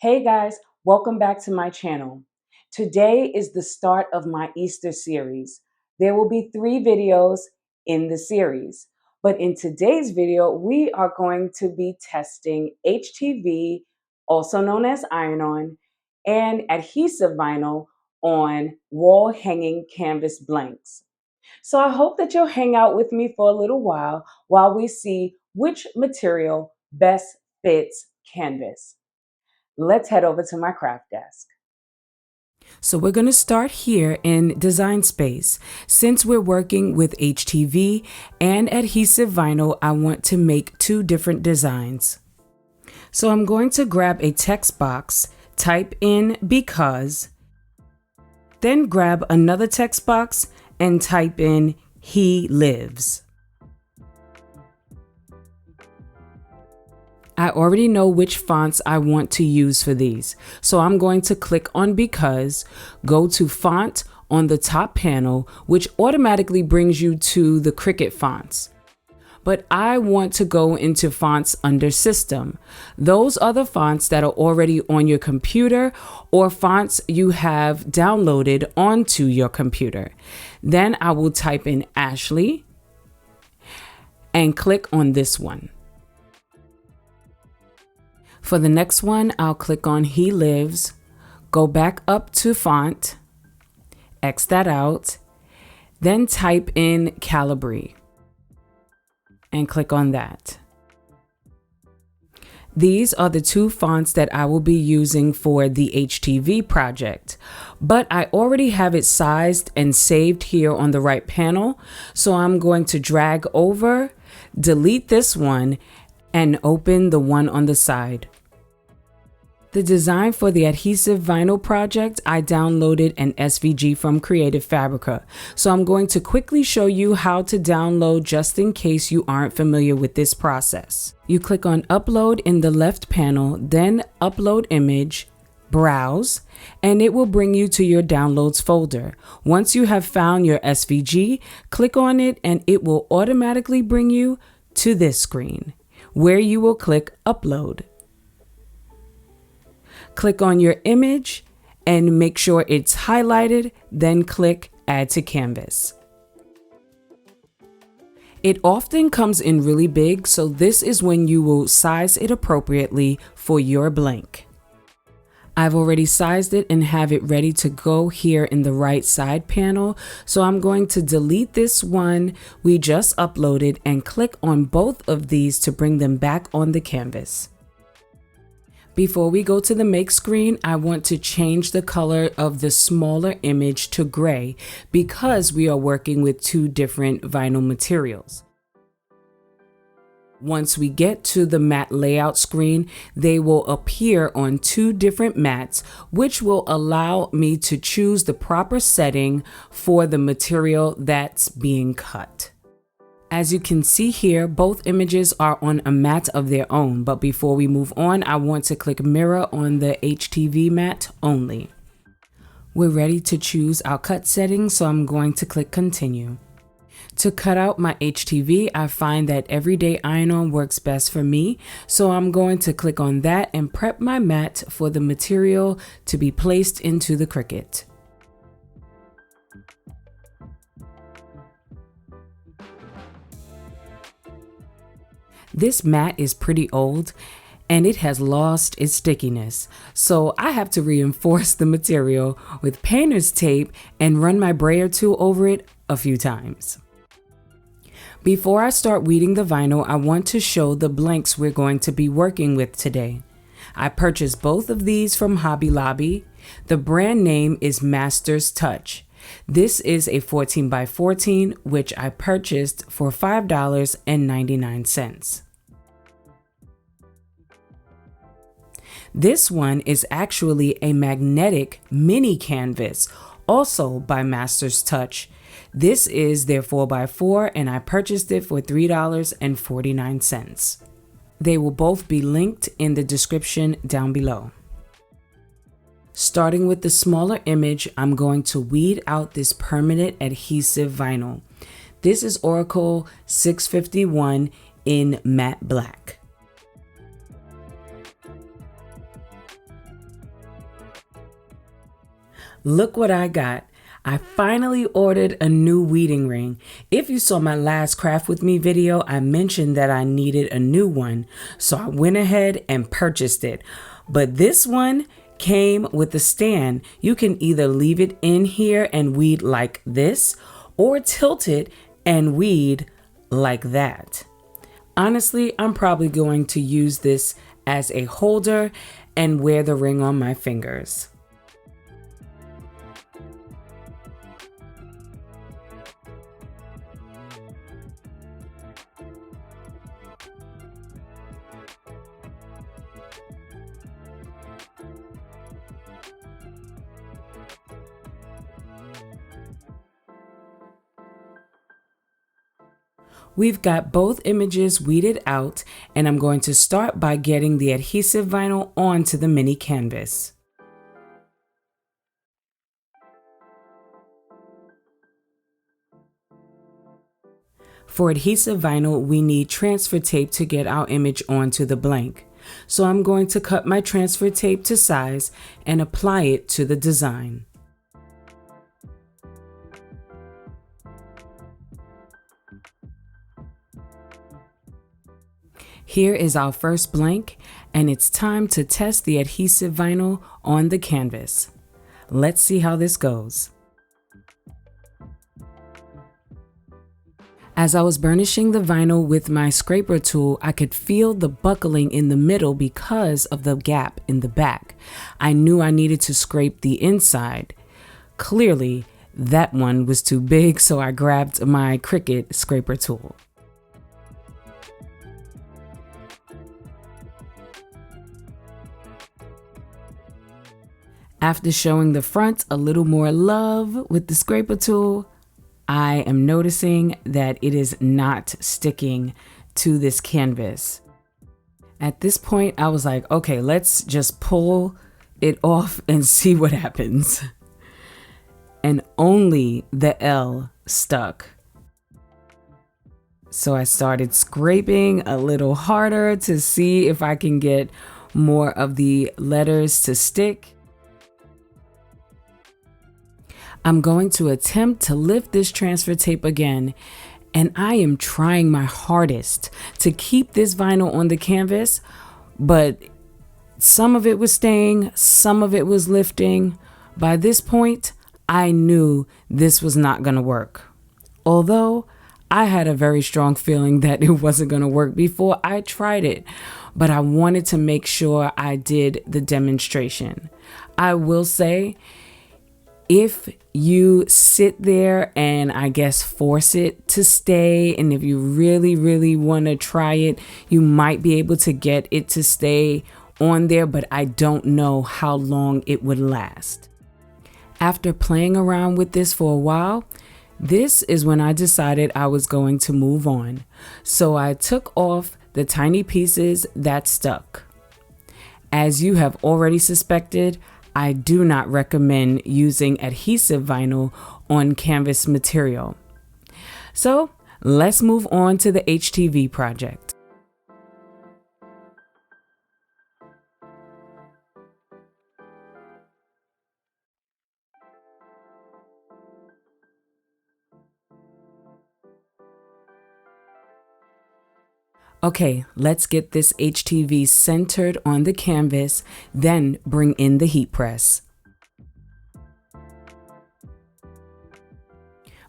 Hey guys, welcome back to my channel. Today is the start of my Easter series. There will be 3 videos in the series, but in today's video, we are going to be testing HTV, also known as iron-on, and adhesive vinyl on wall hanging canvas blanks. So I hope that you'll hang out with me for a little while we see which material best fits canvas. Let's head over to my craft desk. So we're going to start here in Design Space. Since we're working with HTV and adhesive vinyl, I want to make 2 different designs. So I'm going to grab a text box, type in because, then grab another text box and type in he lives. I already know which fonts I want to use for these. So I'm going to click on because, go to font on the top panel, which automatically brings you to the Cricut fonts. But I want to go into fonts under system. Those are the fonts that are already on your computer or fonts you have downloaded onto your computer. Then I will type in Ashley and click on this one. For the next one, I'll click on He Lives, go back up to Font, X that out, then type in Calibri and click on that. These are the 2 fonts that I will be using for the HTV project, but I already have it sized and saved here on the right panel, so I'm going to drag over, delete this one, and open the one on the side. The design for the adhesive vinyl project, I downloaded an SVG from Creative Fabrica. So I'm going to quickly show you how to download just in case you aren't familiar with this process. You click on Upload in the left panel, then Upload Image, Browse, and it will bring you to your Downloads folder. Once you have found your SVG, click on it and it will automatically bring you to this screen, where you will click Upload. Click on your image and make sure it's highlighted, then click Add to Canvas. It often comes in really big, so this is when you will size it appropriately for your blank. I've already sized it and have it ready to go here in the right side panel, so I'm going to delete this one we just uploaded and click on both of these to bring them back on the canvas. Before we go to the make screen, I want to change the color of the smaller image to gray because we are working with 2 different vinyl materials. Once we get to the matte layout screen, they will appear on 2 different mats, which will allow me to choose the proper setting for the material that's being cut. As you can see here, both images are on a mat of their own, but before we move on, I want to click mirror on the HTV mat only. We're ready to choose our cut settings, so I'm going to click continue. To cut out my HTV, I find that everyday iron-on works best for me, so I'm going to click on that and prep my mat for the material to be placed into the Cricut. This mat is pretty old and it has lost its stickiness, so I have to reinforce the material with painter's tape and run my brayer tool over it a few times. Before I start weeding the vinyl, I want to show the blanks we're going to be working with today. I purchased both of these from Hobby Lobby. The brand name is Master's Touch. This is a 14 by 14, which I purchased for $5.99. This one is actually a magnetic mini canvas, also by Master's Touch. This is their 4x4 and I purchased it for $3.49. They will both be linked in the description down below. Starting with the smaller image, I'm going to weed out this permanent adhesive vinyl. This is Oracle 651 in matte black. Look what I got. I finally ordered a new weeding ring. If you saw my last craft with me video, I mentioned that I needed a new one, so I went ahead and purchased it. But this one came with a stand. You can either leave it in here and weed like this, or tilt it and weed like that. Honestly, I'm probably going to use this as a holder and wear the ring on my fingers. We've got both images weeded out, and I'm going to start by getting the adhesive vinyl onto the mini canvas. For adhesive vinyl, we need transfer tape to get our image onto the blank. So I'm going to cut my transfer tape to size and apply it to the design. Here is our first blank, and it's time to test the adhesive vinyl on the canvas. Let's see how this goes. As I was burnishing the vinyl with my scraper tool, I could feel the buckling in the middle because of the gap in the back. I knew I needed to scrape the inside. Clearly, that one was too big, so I grabbed my Cricut scraper tool. After showing the front a little more love with the scraper tool, I am noticing that it is not sticking to this canvas. At this point, I was like, okay, let's just pull it off and see what happens. And only the L stuck. So I started scraping a little harder to see if I can get more of the letters to stick. I'm going to attempt to lift this transfer tape again, and I am trying my hardest to keep this vinyl on the canvas, but some of it was staying, some of it was lifting. By this point, I knew this was not going to work. Although I had a very strong feeling that it wasn't going to work before I tried it, but I wanted to make sure I did the demonstration. I will say, if you sit there and I guess force it to stay, and if you really, really want to try it, you might be able to get it to stay on there, but I don't know how long it would last. After playing around with this for a while, this is when I decided I was going to move on. So I took off the tiny pieces that stuck. As you have already suspected, I do not recommend using adhesive vinyl on canvas material. So let's move on to the HTV project. Okay, let's get this HTV centered on the canvas, then bring in the heat press.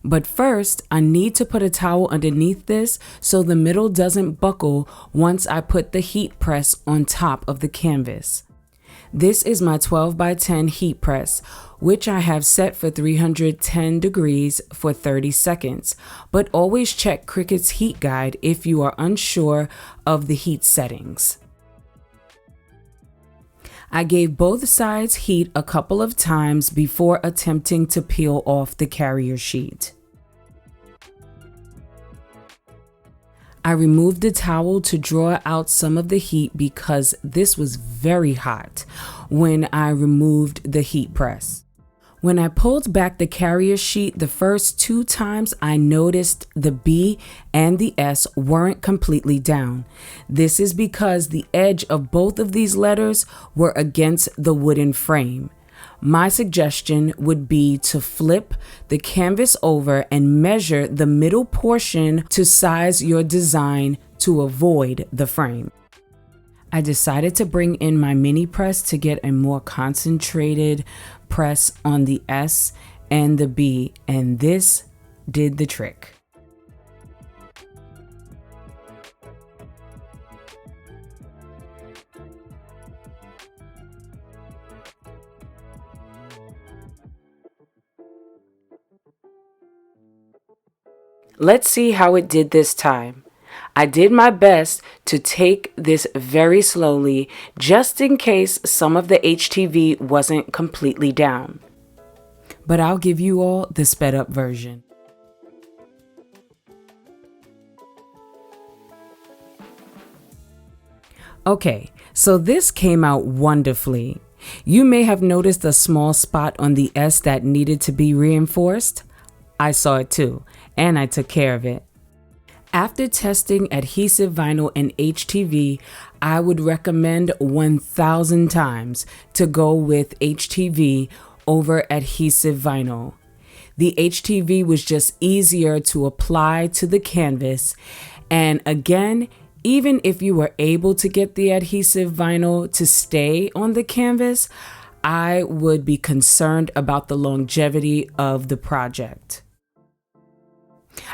But first, I need to put a towel underneath this so the middle doesn't buckle once I put the heat press on top of the canvas. This is my 12 by 10 heat press, which I have set for 310 degrees for 30 seconds, but always check Cricut's heat guide if you are unsure of the heat settings. I gave both sides heat a couple of times before attempting to peel off the carrier sheet. I removed the towel to draw out some of the heat because this was very hot when I removed the heat press. When I pulled back the carrier sheet the first 2 times, I noticed the B and the S weren't completely down. This is because the edge of both of these letters were against the wooden frame. My suggestion would be to flip the canvas over and measure the middle portion to size your design to avoid the frame. I decided to bring in my mini press to get a more concentrated press on the S and the B, and this did the trick. Let's see how it did this time. I did my best to take this very slowly, just in case some of the HTV wasn't completely down. But I'll give you all the sped up version. Okay, so this came out wonderfully. You may have noticed a small spot on the S that needed to be reinforced. I saw it too, and I took care of it. After testing adhesive vinyl and HTV, I would recommend 1,000 times to go with HTV over adhesive vinyl. The HTV was just easier to apply to the canvas, and again, even if you were able to get the adhesive vinyl to stay on the canvas, I would be concerned about the longevity of the project.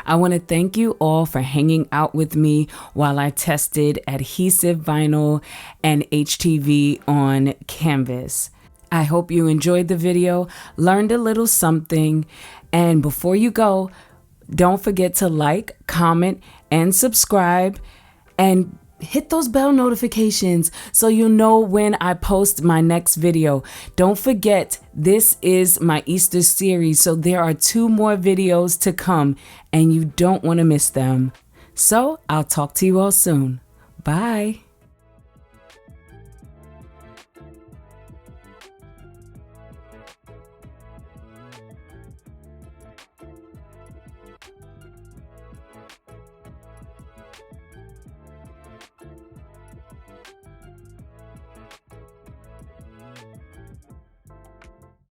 I want to thank you all for hanging out with me while I tested adhesive vinyl and HTV on canvas. I hope you enjoyed the video, learned a little something, and before you go, don't forget to like, comment, and subscribe, and hit those bell notifications so you'll know when I post my next video. Don't forget, this is my Easter series, so there are 2 more videos to come and you don't want to miss them. So I'll talk to you all soon. Bye.